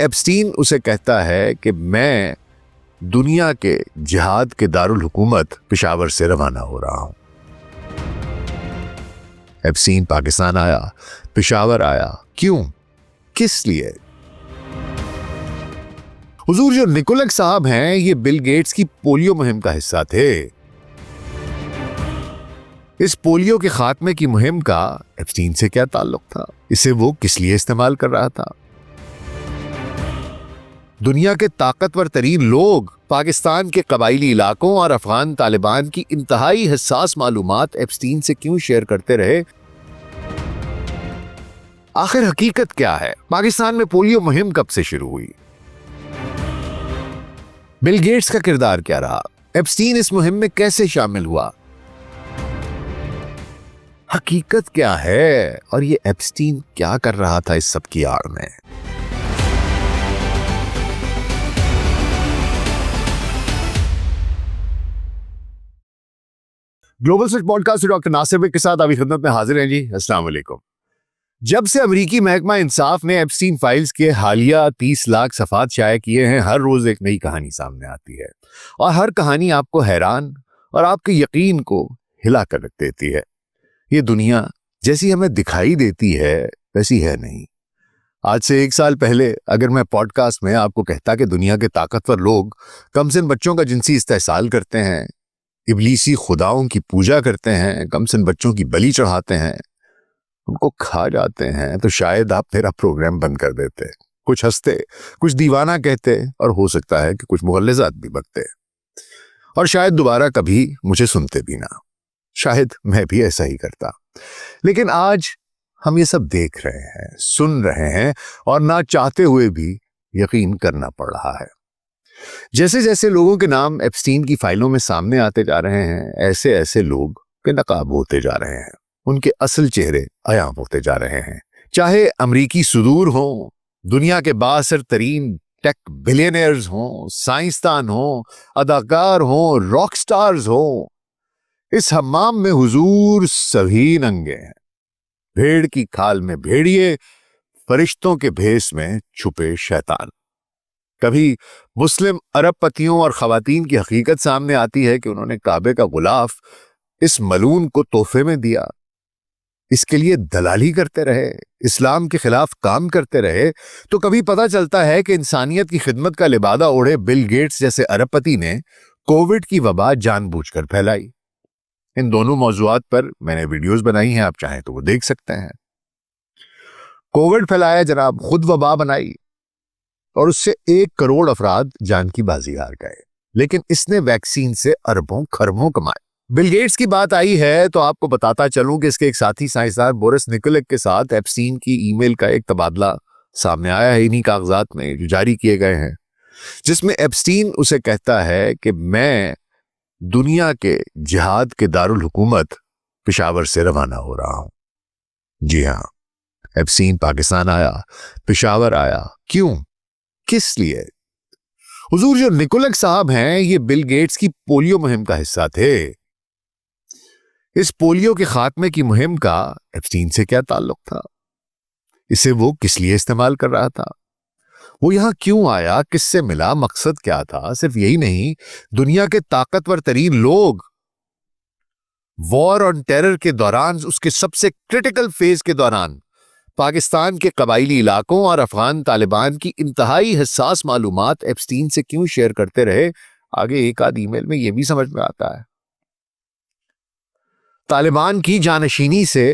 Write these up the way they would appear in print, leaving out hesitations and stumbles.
Epstein اسے کہتا ہے کہ میں دنیا کے جہاد کے دارالحکومت پشاور سے روانہ ہو رہا ہوں۔ ایپسٹین پاکستان آیا، پشاور آیا، کیوں؟ کس لیے؟ حضور جو نکولک صاحب ہیں یہ بل گیٹس کی پولیو مہم کا حصہ تھے۔ اس پولیو کے خاتمے کی مہم کا ایپسٹین سے کیا تعلق تھا؟ اسے وہ کس لیے استعمال کر رہا تھا؟ دنیا کے طاقتور ترین لوگ پاکستان کے قبائلی علاقوں اور افغان طالبان کی انتہائی حساس معلومات ایپسٹین سے کیوں شیئر کرتے رہے؟ آخر حقیقت کیا ہے؟ پاکستان میں پولیو مہم کب سے شروع ہوئی؟ بل گیٹس کا کردار کیا رہا؟ ایپسٹین اس مہم میں کیسے شامل ہوا؟ حقیقت کیا ہے اور یہ ایپسٹین کیا کر رہا تھا اس سب کی آڑ میں؟ Global search podcast doctor Nasir کے ساتھ آپ کی خدمت میں حاضر ہیں جی۔ السلام علیکم۔ جب سے امریکی محکمہ انصاف نے ایپسٹین فائلز کے حالیہ 30 لاکھ صفحات شائع کیے ہیں، ہر روز ایک نئی کہانی سامنے آتی ہے اور ہر کہانی آپ کو حیران اور آپ کے یقین کو ہلا کر رکھ دیتی ہے۔ یہ دنیا جیسی ہمیں دکھائی دیتی ہے ویسی ہے نہیں۔ آج سے 1 سال پہلے اگر میں پوڈ کاسٹ میں آپ کو کہتا کہ دنیا کے طاقتور لوگ کم سن بچوں کا جنسی استحصال کرتے ہیں، ابلیسی خداؤں کی پوجا کرتے ہیں، کم سن بچوں کی بلی چڑھاتے ہیں، ان کو کھا جاتے ہیں، تو شاید آپ میرا پروگرام بند کر دیتے، کچھ ہنستے، کچھ دیوانہ کہتے اور ہو سکتا ہے کہ کچھ مغلظات بھی بکتے، اور شاید دوبارہ کبھی مجھے سنتے بھی نہ۔ شاید میں بھی ایسا ہی کرتا۔ لیکن آج ہم یہ سب دیکھ رہے ہیں، سن رہے ہیں اور نہ چاہتے ہوئے بھی یقین کرنا پڑ رہا ہے۔ جیسے جیسے لوگوں کے نام ایپسٹین کی فائلوں میں سامنے آتے جا رہے ہیں، ایسے ایسے لوگ بے نقاب ہوتے جا رہے ہیں، ان کے اصل چہرے عیاں ہوتے جا رہے ہیں۔ چاہے امریکی صدور ہوں، دنیا کے بااثر ترین ٹیک بلینئرز ہوں، سائنسدان ہوں، اداکار ہوں، راک سٹارز ہوں، اس حمام میں حضور سبھی ننگے ہیں۔ بھیڑ کی کھال میں بھیڑیے، فرشتوں کے بھیس میں چھپے شیطان۔ کبھی مسلم عرب پتیوں اور خواتین کی حقیقت سامنے آتی ہے کہ انہوں نے کعبے کا غلاف اس ملعون کو تحفے میں دیا، اس کے لیے دلالی کرتے رہے، اسلام کے خلاف کام کرتے رہے۔ تو کبھی پتہ چلتا ہے کہ انسانیت کی خدمت کا لبادہ اوڑھے بل گیٹس جیسے ارب پتی نے کووڈ کی وبا جان بوجھ کر پھیلائی۔ ان دونوں موضوعات پر میں نے ویڈیوز بنائی ہیں، آپ چاہیں تو وہ دیکھ سکتے ہیں۔ کووڈ پھیلایا جناب، خود وبا بنائی اور اس سے 1 کروڑ افراد جان کی بازی ہار گئے، لیکن اس نے ویکسین سے اربوں خربوں کمائے۔ بل گیٹس کی بات آئی ہے تو آپ کو بتاتا چلوں کہ اس کے ایک ساتھی سائنسدان بورس نکولک کے ساتھ ایپسٹین کی ای میل کا ایک تبادلہ سامنے آیا ہے انہی کاغذات میں جو جاری کیے گئے ہیں، جس میں ایپسٹین اسے کہتا ہے کہ میں دنیا کے جہاد کے دارالحکومت پشاور سے روانہ ہو رہا ہوں۔ جی ہاں، ایپسٹین پاکستان آیا، پشاور آیا، کیوں؟ کس لیے؟ حضور جو نکولک صاحب ہیں یہ بل گیٹس کی پولیو مہم کا حصہ تھے۔ اس پولیو کے خاتمے کی مہم کا ایپسٹین سے کیا تعلق تھا؟ اسے وہ کس لیے استعمال کر رہا تھا؟ وہ یہاں کیوں آیا؟ کس سے ملا؟ مقصد کیا تھا؟ صرف یہی نہیں، دنیا کے طاقتور ترین لوگ وار آن ٹیرر کے دوران، اس کے سب سے کرٹیکل فیز کے دوران، پاکستان کے قبائلی علاقوں اور افغان طالبان کی انتہائی حساس معلومات ایپسٹین سے کیوں شیئر کرتے رہے؟ آگے ایک آدھ ای میل میں یہ بھی سمجھ میں آتا ہے۔ طالبان کی جانشینی سے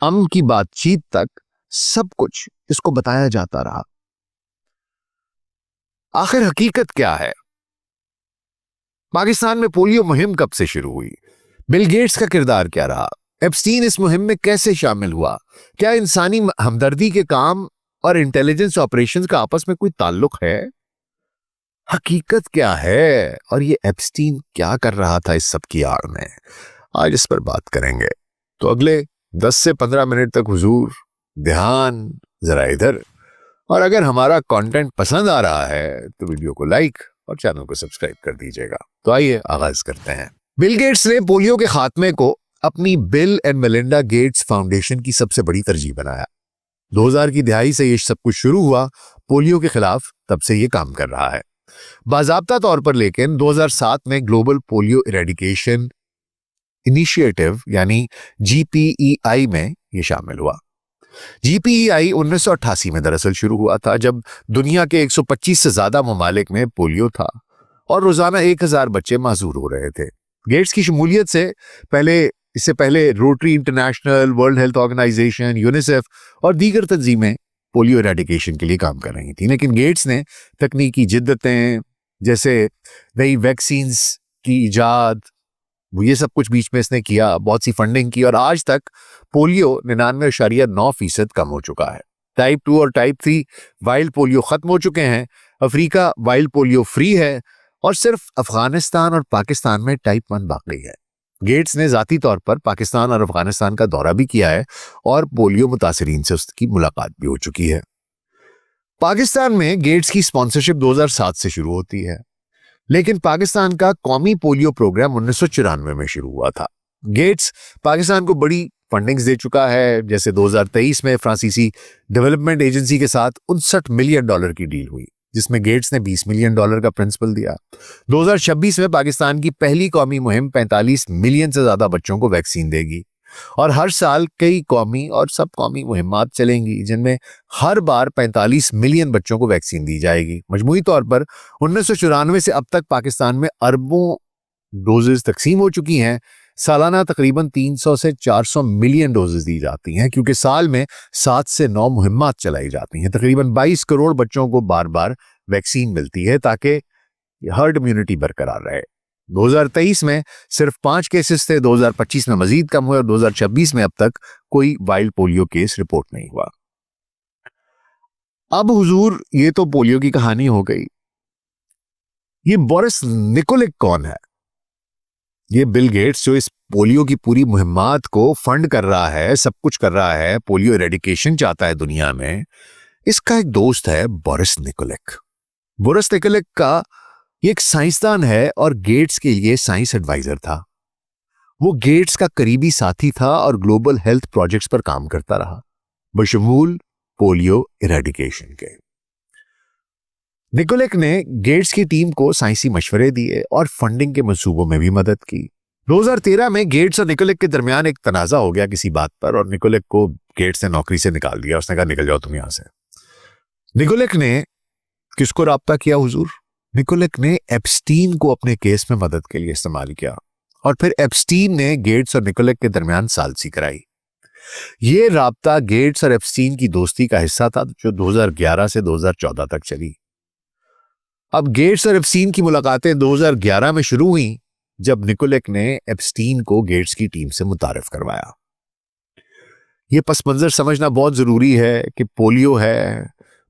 امن کی بات چیت تک سب کچھ اس کو بتایا جاتا رہا۔ آخر حقیقت کیا ہے؟ پاکستان میں پولیو مہم کب سے شروع ہوئی؟ بل گیٹس کا کردار کیا رہا؟ ایپسٹین اس مہم میں کیسے شامل ہوا؟ کیا انسانی ہمدردی کے کام اور انٹیلیجنس آپریشنز کا آپس میں کوئی تعلق ہے؟ حقیقت کیا ہے اور یہ ایپسٹین کیا کر رہا تھا اس سب کی آڑ میں؟ آج اس پر بات کریں گے۔ تو اگلے 10 سے 15 منٹ تک حضور دھیان ذرا ادھر، اور اگر ہمارا کانٹینٹ پسند آ رہا ہے تو ویڈیو کو لائک اور چینل کو سبسکرائب کر دیجیے گا۔ تو آئیے آغاز کرتے ہیں۔ بل گیٹس نے پولیو کے خاتمے کو اپنی بل اینڈ میلنڈا گیٹس فاؤنڈیشن کی سب سے بڑی ترجیح بنایا۔ 2000 کی دہائی سے یہ سب کچھ شروع ہوا، پولیو کے خلاف تب سے یہ کام کر رہا ہے باضابطہ طور پر. لیکن 2007 میں گلوبل پولیو ایریڈیکیشن انیشیٹو یعنی GPEI میں یہ شامل ہوا. GPEI 1988 میں دراصل شروع ہوا تھا، جب دنیا کے 125 سے زیادہ ممالک میں پولیو تھا اور روزانہ 1000 بچے معذور ہو رہے تھے. گیٹس کی شمولیت سے اس سے پہلے Rotary International, World Health Organization, UNICEF اور دیگر تنظیمیں پولیو ایریڈیکیشن کے لیے کام کر رہی تھیں. لیکن گیٹس نے تکنیکی جدتیں جیسے نئی ویکسینز کی ایجاد، یہ سب کچھ بیچ میں اس نے کیا، بہت سی فنڈنگ کی، اور آج تک پولیو 99.9% کم ہو چکا ہے. ٹائپ 2 اور ٹائپ 3 وائلڈ پولیو ختم ہو چکے ہیں. افریقہ وائلڈ پولیو فری ہے اور صرف افغانستان اور پاکستان میں ٹائپ 1 باقی ہے. گیٹس نے ذاتی طور پر پاکستان اور افغانستان کا دورہ بھی کیا ہے اور پولیو متاثرین سے اس کی ملاقات بھی ہو چکی ہے. پاکستان میں گیٹس کی اسپانسرشپ 2007 سے شروع ہوتی ہے، لیکن پاکستان کا قومی پولیو پروگرام 1994 میں شروع ہوا تھا. گیٹس پاکستان کو بڑی فنڈنگز دے چکا ہے، جیسے 2023 میں فرانسیسی ڈیولپمنٹ ایجنسی کے ساتھ $59 ملین کی ڈیل ہوئی، جس میں گیٹس نے $20 ملین کا پرنسپل دیا. 2026 میں پاکستان کی پہلی قومی مہم 45 ملین سے زیادہ بچوں کو ویکسین دے گی، اور ہر سال کئی قومی اور سب قومی مہمات چلیں گی جن میں ہر بار 45 ملین بچوں کو ویکسین دی جائے گی. مجموعی طور پر 1994 سے اب تک پاکستان میں اربوں ڈوزز تقسیم ہو چکی ہیں. سالانہ تقریباً 300 سے 400 ملین ڈوزز دی جاتی ہیں، کیونکہ سال میں 7 سے 9 مہمات چلائی جاتی ہیں. تقریباً 22 کروڑ بچوں کو بار بار ویکسین ملتی ہے تاکہ ہرڈ امیونٹی برقرار رہے. 2023 میں صرف 5 کیسز تھے، 2025 میں مزید کم ہوئے، اور 2026 میں اب تک کوئی وائلڈ پولیو کیس رپورٹ نہیں ہوا. اب حضور یہ تو پولیو کی کہانی ہو گئی. یہ بورس نکولک کون ہے؟ یہ بل گیٹس جو اس پولیو کی پوری مہمات کو فنڈ کر رہا ہے، سب کچھ کر رہا ہے، پولیو ایریڈیکیشن چاہتا ہے دنیا میں، اس کا ایک دوست ہے بورس نکولک. بورس نکولک کا یہ ایک سائنسدان ہے اور گیٹس کے لیے سائنس ایڈوائزر تھا. وہ گیٹس کا قریبی ساتھی تھا اور گلوبل ہیلتھ پروجیکٹس پر کام کرتا رہا، بشمول پولیو ایریڈیکیشن کے. نکولک نے گیٹس کی ٹیم کو سائنسی مشورے دیے اور فنڈنگ کے منصوبوں میں بھی مدد کی. 2013 میں گیٹس اور نکولک کے درمیان ایک تنازع ہو گیا کسی بات پر، اور نکولک کو گیٹس نے نوکری سے نکال دیا. اس نے کہا نکل جاؤ تم یہاں سے. نکولک نے کس کو رابطہ کیا حضور؟ نکولک نے ایپسٹین کو اپنے کیس میں مدد کے لیے استعمال کیا، اور پھر ایپسٹین نے گیٹس اور نکولک کے درمیان ثالثی کرائی. یہ رابطہ گیٹس اور ایپسٹین کی دوستی کا حصہ تھا جو 2011 سے 2014 تک چلی. اب گیٹس اور ایپسٹین کی ملاقاتیں 2011 میں شروع ہوئیں جب نکولک نے ایپسٹین کو گیٹس کی ٹیم سے متعارف کروایا. یہ پس منظر سمجھنا بہت ضروری ہے کہ پولیو ہے،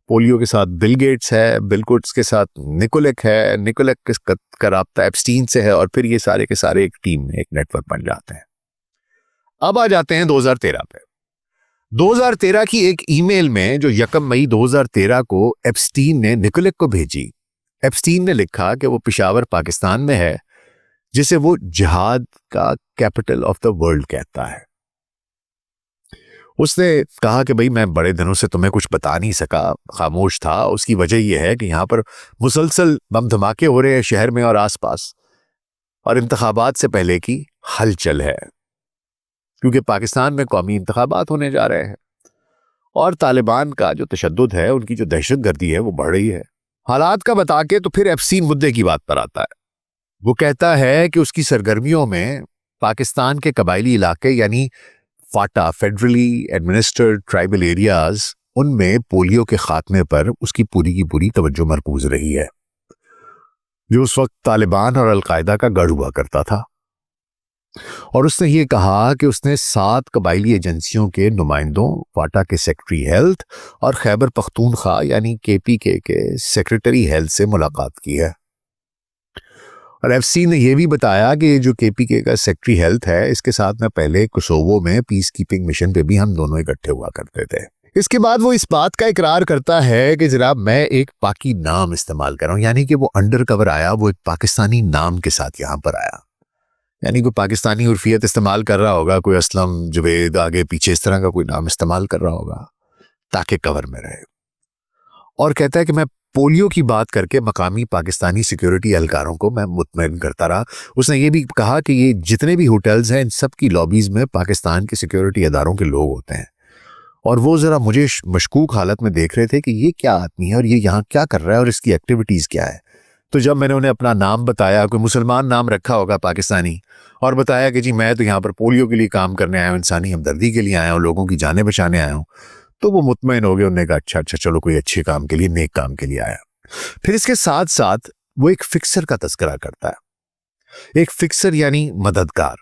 پولیو کے ساتھ بل گیٹس ہے، بل گیٹس کے ساتھ نکولک ہے، نکولک کا رابطہ ایپسٹین سے ہے، اور پھر یہ سارے کے سارے ایک ٹیم میں ایک نیٹ ورک بن جاتے ہیں. اب آ جاتے ہیں 2013 پہ. 2013 کی ایک ای میل میں جو 1 مئی 2013 کو ایپسٹین نے نکولک کو بھیجی. ایپسٹین نے لکھا کہ وہ پشاور پاکستان میں ہے، جسے وہ جہاد کا کیپٹل آف دا ورلڈ کہتا ہے. اس نے کہا کہ بھئی میں بڑے دنوں سے تمہیں کچھ بتا نہیں سکا، خاموش تھا. اس کی وجہ یہ ہے کہ یہاں پر مسلسل بم دھماکے ہو رہے ہیں شہر میں اور آس پاس، اور انتخابات سے پہلے کی ہلچل ہے، کیونکہ پاکستان میں قومی انتخابات ہونے جا رہے ہیں، اور طالبان کا جو تشدد ہے، ان کی جو دہشت گردی ہے، وہ بڑھ رہی ہے. حالات کا بتا کے تو پھر ایپسٹین مدعے کی بات پر آتا ہے. وہ کہتا ہے کہ اس کی سرگرمیوں میں پاکستان کے قبائلی علاقے یعنی FATA, federally administered tribal areas, ان میں پولیو کے خاتمے پر اس کی پوری توجہ مرکوز رہی ہے، جو اس وقت طالبان اور القاعدہ کا گڑھ ہوا کرتا تھا. اور اس نے یہ کہا کہ اس نے 7 قبائلی ایجنسیوں کے نمائندوں، فاٹا کے سیکرٹری ہیلتھ اور خیبر پختونخوا یعنی KPK کے سیکرٹری ہیلتھ سے ملاقات کی ہے. اور ایپسٹین نے یہ بھی بتایا کہ جو KPK کا سیکرٹری ہیلتھ ہے، اس کے ساتھ میں پہلے کوسوو میں پیس کیپنگ مشن پہ بھی ہم دونوں اکٹھے ہوا کرتے تھے. اس کے بعد وہ اس بات کا اقرار کرتا ہے کہ جناب میں ایک پاکی نام استعمال کر رہا ہوں، یعنی کہ وہ انڈر کور آیا، وہ ایک پاکستانی نام کے ساتھ یہاں پر آیا، یعنی کوئی پاکستانی عرفیت استعمال کر رہا ہوگا، کوئی اسلم، جوید، آگے پیچھے اس طرح کا کوئی نام استعمال کر رہا ہوگا. تاکہ کور میں رہے. اور کہتا ہے کہ میں پولیو کی بات کر کے مقامی پاکستانی سیکیورٹی اہلکاروں کو میں مطمئن کرتا رہا. اس نے یہ بھی کہا کہ یہ جتنے بھی ہوٹلز ہیں ان سب کی لابیز میں پاکستان کے سیکیورٹی اداروں کے لوگ ہوتے ہیں, اور وہ ذرا مجھے مشکوک حالت میں دیکھ رہے تھے کہ یہ کیا آدمی ہے اور یہ یہاں کیا کر رہا ہے اور اس کی ایکٹیویٹیز کیا ہے. تو جب میں نے انہیں اپنا نام بتایا, کوئی مسلمان نام رکھا ہوگا پاکستانی, اور بتایا کہ جی میں تو یہاں پر پولیو کے لیے کام کرنے آیا ہوں, انسانی ہمدردی کے لیے آیا ہوں, لوگوں کی جانیں بچانے آیا ہوں, تو وہ مطمئن ہو گئے. انہوں نے کہا اچھا چلو کوئی اچھے کام کے لیے, نیک کام کے لیے آیا. پھر اس کے ساتھ ساتھ وہ ایک فکسر کا تذکرہ کرتا ہے. ایک فکسر یعنی مددگار,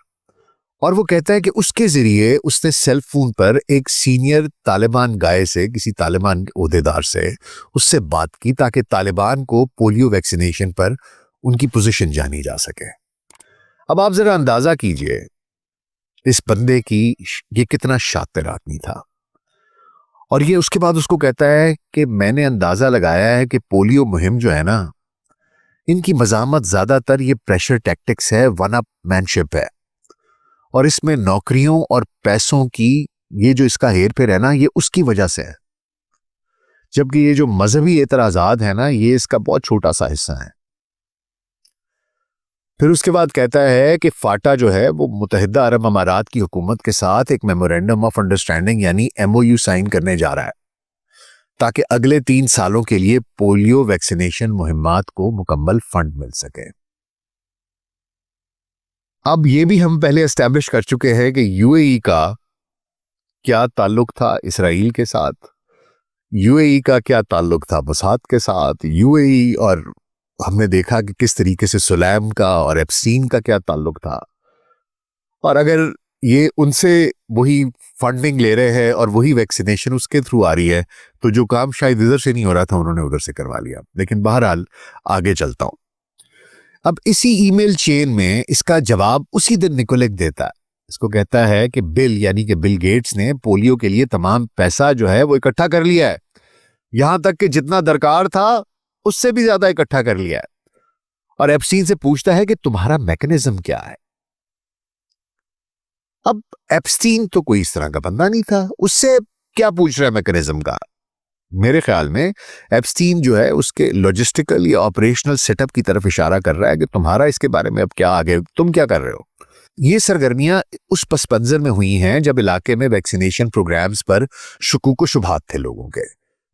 اور وہ کہتا ہے کہ اس کے ذریعے اس نے سیل فون پر ایک سینئر طالبان گائے سے, کسی طالبان عہدیدار سے, اس سے بات کی تاکہ طالبان کو پولیو ویکسینیشن پر ان کی پوزیشن جانی جا سکے. اب آپ ذرا اندازہ کیجئے اس بندے کی یہ کتنا شاطر آدمی تھا. اور یہ اس کے بعد اس کو کہتا ہے کہ میں نے اندازہ لگایا ہے کہ پولیو مہم جو ہے نا, ان کی مزاحمت زیادہ تر یہ پریشر ٹیکٹکس ہے, ون اپ مین شپ ہے, اور اس میں نوکریوں اور پیسوں کی یہ جو اس کا ہیر پھیر ہے نا, یہ اس کی وجہ سے ہے. جبکہ یہ جو مذہبی اعتراضات ہیں نا, یہ اس کا بہت چھوٹا سا حصہ ہے. پھر اس کے بعد کہتا ہے کہ فاٹا جو ہے وہ متحدہ عرب امارات کی حکومت کے ساتھ ایک میمورینڈم آف انڈرسٹینڈنگ یعنی MOU سائن کرنے جا رہا ہے تاکہ اگلے 3 سالوں کے لیے پولیو ویکسینیشن مہمات کو مکمل فنڈ مل سکے. اب یہ بھی ہم پہلے اسٹیبلش کر چکے ہیں کہ UAE کا کیا تعلق تھا اسرائیل کے ساتھ, UAE کا کیا تعلق تھا موساد کے ساتھ, UAE اور ہم نے دیکھا کہ کس طریقے سے سلیم کا اور ایپسٹین کا کیا تعلق تھا. اور اگر یہ ان سے وہی فنڈنگ لے رہے ہیں اور وہی ویکسینیشن اس کے تھرو آ رہی ہے, تو جو کام شاید ادھر سے نہیں ہو رہا تھا انہوں نے ادھر سے کروا لیا. لیکن بہرحال آگے چلتا ہوں. اب اسی ای میل چین میں اس کا جواب اسی دن نکولک دیتا ہے. اس کو کہتا ہے کہ بل یعنی کہ بل گیٹس نے پولیو کے لیے تمام پیسہ جو ہے وہ اکٹھا کر لیا ہے, یہاں تک کہ جتنا درکار تھا اس سے بھی زیادہ اکٹھا کر لیا ہے. اور ایپسٹین سے پوچھتا ہے کہ تمہارا میکنزم کیا ہے. اب ایپسٹین تو کوئی اس طرح کا بندہ نہیں تھا, اس سے کیا پوچھ رہا ہے میکنزم کا. میرے خیال میں ایپسٹین جو ہے اس کے لاجسٹیکل یا آپریشنل سیٹ اپ کی طرف اشارہ کر رہا ہے کہ تمہارا اس کے بارے میں اب کیا آگے, تم کیا کر رہے ہو. یہ سرگرمیاں اس پس منظر میں ہوئی ہیں جب علاقے میں ویکسینیشن پروگرامز پر شکوک و شبہات تھے لوگوں کے,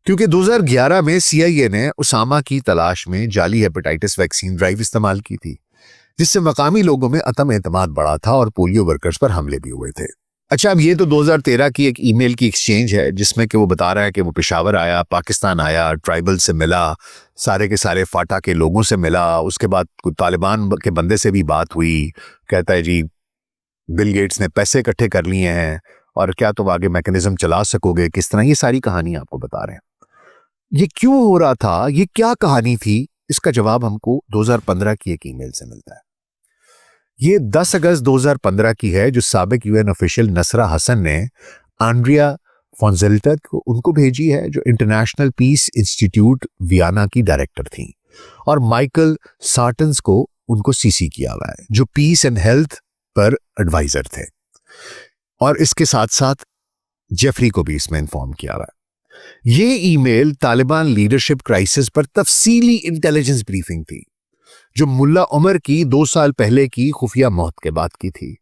کیونکہ 2011 میں CIA نے اسامہ کی تلاش میں جعلی ہیپاٹائٹس ویکسین ڈرائیو استعمال کی تھی, جس سے مقامی لوگوں میں عدم اعتماد بڑھا تھا اور پولیو ورکرز پر حملے بھی ہوئے تھے. اچھا, اب یہ تو 2013 کی ایک ای میل کی ایکسچینج ہے جس میں کہ وہ بتا رہا ہے کہ وہ پشاور آیا, پاکستان آیا, ٹرائبل سے ملا, سارے کے سارے فاٹا کے لوگوں سے ملا, اس کے بعد طالبان کے بندے سے بھی بات ہوئی. کہتا ہے جی بل گیٹس نے پیسے اکٹھے کر لیے ہیں اور کیا تم آگے میکنزم چلا سکو گے, کس طرح, یہ ساری کہانی آپ کو بتا رہے ہیں. یہ کیوں ہو رہا تھا, یہ کیا کہانی تھی, اس کا جواب ہم کو 2015 کی ایک ای میل سے ملتا ہے. یہ 10 اگست 2015 کی ہے جو سابق UN آفیشل نصرہ حسن نے آنڈریا فونزلٹر کو ان کو بھیجی ہے, جو انٹرنیشنل پیس انسٹیٹیوٹ ویانا کی ڈائریکٹر تھیں, اور مائیکل سارٹنز کو ان کو CC کیا ہوا ہے جو پیس اینڈ ہیلتھ پر ایڈوائزر تھے, اور اس کے ساتھ ساتھ جیفری کو بھی اس میں انفارم کیا ہوا ہے. یہ ای میل طالبان لیڈرشپ کرائسس پر تفصیلی انٹیلیجنس بریفنگ تھی جو ملا عمر کی 2 سال پہلے کی خفیہ موت کے بعد کی تھی.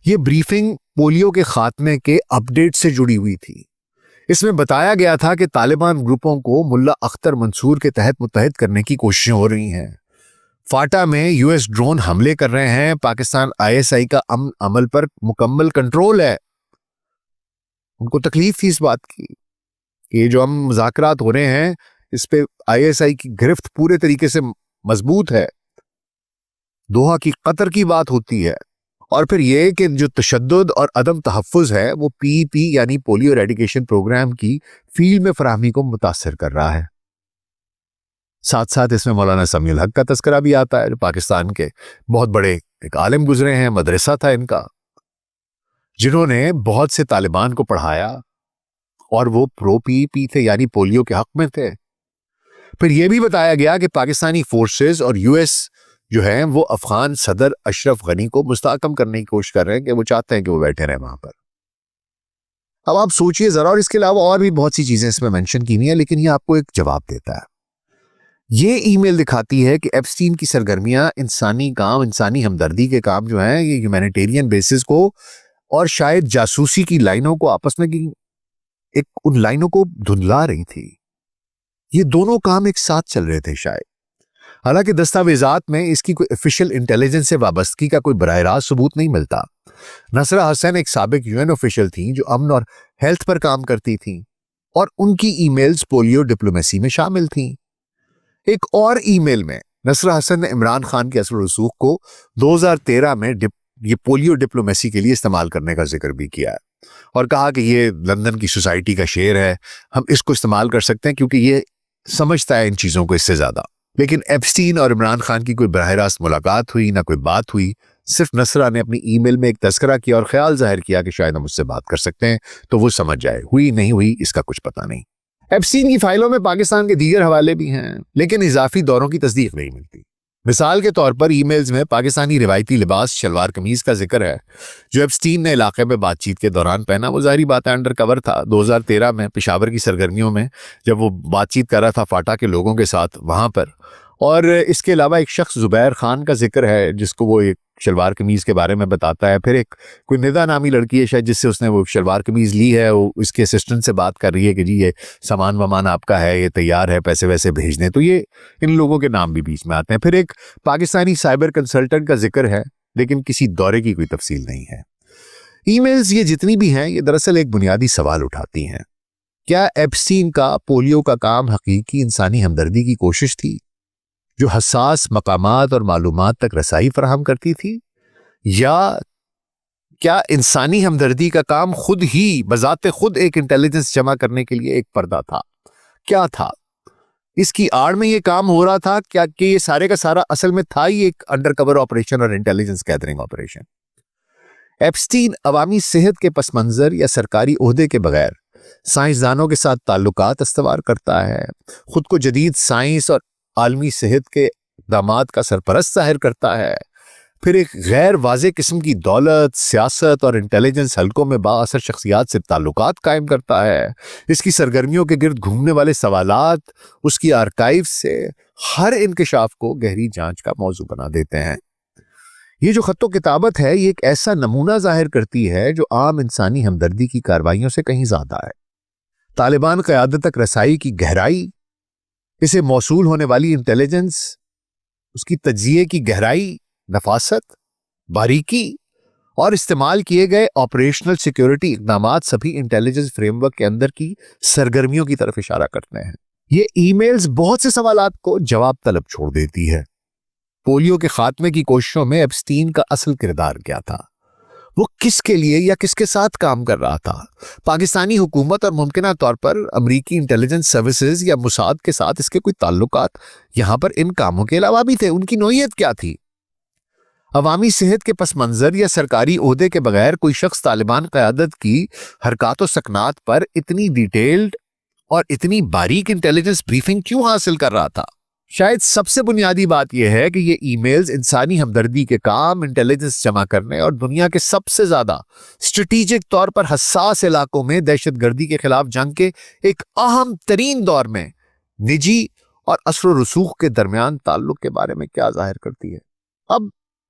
یہ بریفنگ پولیو کے خاتمے کے اپڈیٹ سے جڑی ہوئی تھی. اس میں بتایا گیا تھا کہ طالبان گروپوں کو ملا اختر منصور کے تحت متحد کرنے کی کوششیں ہو رہی ہیں. فاٹا میں US ڈرون حملے کر رہے ہیں, پاکستان ISI کا امن عمل پر مکمل کنٹرول ہے. ان کو تکلیف تھی اس بات کی کہ یہ جو ہم مذاکرات ہو رہے ہیں اس پہ ISI کی گرفت پورے طریقے سے مضبوط ہے. دوحہ کی قطر کی بات ہوتی ہے. اور پھر یہ کہ جو تشدد اور عدم تحفظ ہے وہ PEP یعنی پولیو ایریڈیکیشن پروگرام کی فیلڈ میں فراہمی کو متاثر کر رہا ہے. ساتھ ساتھ اس میں مولانا سمیع الحق کا تذکرہ بھی آتا ہے جو پاکستان کے بہت بڑے ایک عالم گزرے ہیں, مدرسہ تھا ان کا, جنہوں نے بہت سے طالبان کو پڑھایا اور وہ پرو PEP تھے یعنی پولیو کے حق میں تھے. پھر یہ بھی بتایا گیا کہ پاکستانی فورسز اور US جو ہیں وہ افغان صدر اشرف غنی کو مستحکم کرنے کی کوشش کر رہے ہیں کہ وہ چاہتے ہیں کہ وہ بیٹھے رہیں وہاں پر. اب آپ سوچئے ذرا، اور اس کے علاوہ اور بھی بہت سی چیزیں اس میں مینشن کی ہوئی ہیں، لیکن یہ آپ کو ایک جواب دیتا ہے. یہ ای میل دکھاتی ہے کہ ایپسٹین کی سرگرمیاں انسانی کام، انسانی ہمدردی کے کام جو ہیں، یہ ہیومینیٹیرین بیسس کو اور شاید جاسوسی کی لائنوں کو آپس میں ایک ان لائنوں کو دھندلا رہی تھی. یہ دونوں کام ایک ساتھ چل رہے تھے شاید. حالانکہ دستاویزات میں اس کی کوئی آفیشیل انٹیلیجنس سے وابستگی کا کوئی براہ راست ثبوت نہیں ملتا. نصرہ حسن ایک سابق UN آفیشل تھیں جو امن اور ہیلتھ پر کام کرتی تھیں، اور ان کی ای میلز پولیو ڈپلومیسی میں شامل تھیں. ایک اور ای میل میں نصرہ حسن نے عمران خان کے اثر و رسوخ کو 2013 میں یہ پولیو ڈپلومیسی کے لیے استعمال کرنے کا ذکر بھی کیا ہے، اور کہا کہ یہ لندن کی سوسائٹی کا شعر ہے، ہم اس کو استعمال کر سکتے ہیں کیونکہ یہ سمجھتا ہے ان چیزوں کو اس سے زیادہ. لیکن ایپسٹین اور عمران خان کی کوئی براہ راست ملاقات ہوئی نہ کوئی بات ہوئی. صرف نصرہ نے اپنی ای میل میں ایک تذکرہ کیا اور خیال ظاہر کیا کہ شاید ہم اس سے بات کر سکتے ہیں تو وہ سمجھ جائے. ہوئی نہیں ہوئی اس کا کچھ پتہ نہیں. ایپسٹین کی فائلوں میں پاکستان کے دیگر حوالے بھی ہیں، لیکن اضافی دوروں کی تصدیق نہیں ملتی. مثال کے طور پر ای میلز میں پاکستانی روایتی لباس شلوار قمیض کا ذکر ہے جو ایپسٹین نے علاقے میں بات چیت کے دوران پہنا. وہ ظاہری بات ہے انڈر کور تھا. 2013 میں پشاور کی سرگرمیوں میں جب وہ بات چیت کر رہا تھا فاٹا کے لوگوں کے ساتھ وہاں پر. اور اس کے علاوہ ایک شخص زبیر خان کا ذکر ہے جس کو وہ ایک شلوار قمیض کے بارے میں بتاتا ہے. پھر ایک کوئی ندا نامی لڑکی ہے شاید جس سے اس نے وہ شلوار قمیض لی ہے، وہ اس کے اسسٹنٹ سے بات کر رہی ہے کہ جی یہ سامان وامان آپ کا ہے، یہ تیار ہے، پیسے ویسے بھیج دیں. تو یہ ان لوگوں کے نام بھی بیچ میں آتے ہیں. پھر ایک پاکستانی سائبر کنسلٹنٹ کا ذکر ہے، لیکن کسی دورے کی کوئی تفصیل نہیں ہے. ای میلز یہ جتنی بھی ہیں یہ دراصل ایک بنیادی سوال اٹھاتی ہیں. کیا ایپسٹین کا پولیو کا کام حقیقی انسانی ہمدردی کی کوشش تھی جو حساس مقامات اور معلومات تک رسائی فراہم کرتی تھی، یا کیا انسانی ہمدردی کا کام خود ہی بذات خود ایک انٹیلیجنس جمع کرنے کے لیے ایک پردہ تھا؟ کیا تھا اس کی آڑ میں یہ کام ہو رہا تھا؟ کیا کہ یہ سارے کا سارا اصل میں تھا ہی ایک انڈر کور آپریشن اور انٹیلیجنس گیدرنگ آپریشن؟ ایپسٹین عوامی صحت کے پس منظر یا سرکاری عہدے کے بغیر سائنسدانوں کے ساتھ تعلقات استوار کرتا ہے، خود کو جدید سائنس اور عالمی صحت کے اقدامات کا سرپرست ظاہر کرتا ہے، پھر ایک غیر واضح قسم کی دولت، سیاست اور انٹیلیجنس حلقوں میں بااثر شخصیات سے تعلقات قائم کرتا ہے. اس کی سرگرمیوں کے گرد گھومنے والے سوالات اس کی آرکائیو سے ہر انکشاف کو گہری جانچ کا موضوع بنا دیتے ہیں. یہ جو خط و کتابت ہے یہ ایک ایسا نمونہ ظاہر کرتی ہے جو عام انسانی ہمدردی کی کارروائیوں سے کہیں زیادہ ہے. طالبان قیادت تک رسائی کی گہرائی، اسے موصول ہونے والی انٹیلیجنس، اس کی تجزیے کی گہرائی، نفاست، باریکی اور استعمال کیے گئے آپریشنل سیکیورٹی اقدامات سبھی انٹیلیجنس فریم ورک کے اندر کی سرگرمیوں کی طرف اشارہ کرتے ہیں. یہ ای میلز بہت سے سوالات کو جواب طلب چھوڑ دیتی ہے. پولیو کے خاتمے کی کوششوں میں ایپسٹین کا اصل کردار کیا تھا؟ وہ کس کے لیے یا کس کے ساتھ کام کر رہا تھا؟ پاکستانی حکومت اور ممکنہ طور پر امریکی انٹیلیجنس سروسز یا موساد کے ساتھ اس کے کوئی تعلقات یہاں پر ان کاموں کے علاوہ بھی تھے. ان کی نوعیت کیا تھی؟ عوامی صحت کے پس منظر یا سرکاری عہدے کے بغیر کوئی شخص طالبان قیادت کی حرکات و سکنات پر اتنی ڈیٹیلڈ اور اتنی باریک انٹیلیجنس بریفنگ کیوں حاصل کر رہا تھا؟ شاید سب سے بنیادی بات یہ ہے کہ یہ ای میلز انسانی ہمدردی کے کام، انٹیلیجنس جمع کرنے اور دنیا کے سب سے زیادہ اسٹریٹیجک طور پر حساس علاقوں میں دہشت گردی کے خلاف جنگ کے ایک اہم ترین دور میں نجی اور اثر و رسوخ کے درمیان تعلق کے بارے میں کیا ظاہر کرتی ہے. اب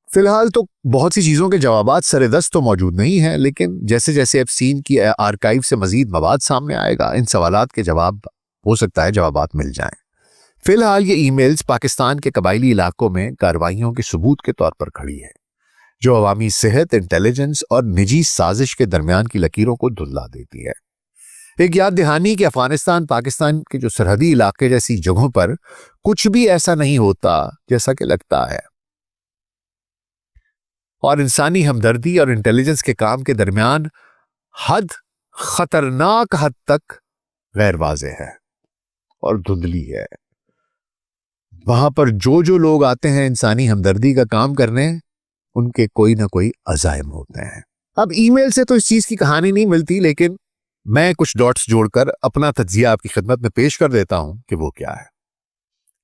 فی الحال تو بہت سی چیزوں کے جوابات سر دست تو موجود نہیں ہیں، لیکن جیسے جیسے ایپسٹین کی آرکائیو سے مزید مواد سامنے آئے گا ان سوالات کے جواب ہو سکتا ہے جوابات مل جائیں. فی الحال یہ ای میلز پاکستان کے قبائلی علاقوں میں کارروائیوں کے ثبوت کے طور پر کھڑی ہے جو عوامی صحت، انٹیلیجنس اور نجی سازش کے درمیان کی لکیروں کو دھلا دیتی ہے. ایک یاد دہانی کہ افغانستان پاکستان کے جو سرحدی علاقے جیسی جگہوں پر کچھ بھی ایسا نہیں ہوتا جیسا کہ لگتا ہے، اور انسانی ہمدردی اور انٹیلیجنس کے کام کے درمیان حد خطرناک حد تک غیر واضح ہے اور دھندلی ہے. وہاں پر جو لوگ آتے ہیں انسانی ہمدردی کا کام کرنے، ان کے کوئی نہ کوئی عزائم ہوتے ہیں. اب ای میل سے تو اس چیز کی کہانی نہیں ملتی، لیکن میں کچھ ڈاٹس جوڑ کر اپنا تجزیہ آپ کی خدمت میں پیش کر دیتا ہوں کہ وہ کیا ہے.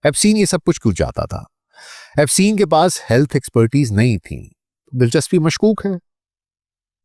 ایپسٹین یہ سب کچھ کیوں چاہتا تھا؟ ایپسٹین کے پاس ہیلتھ ایکسپرٹیز نہیں تھی. دلچسپی مشکوک ہے.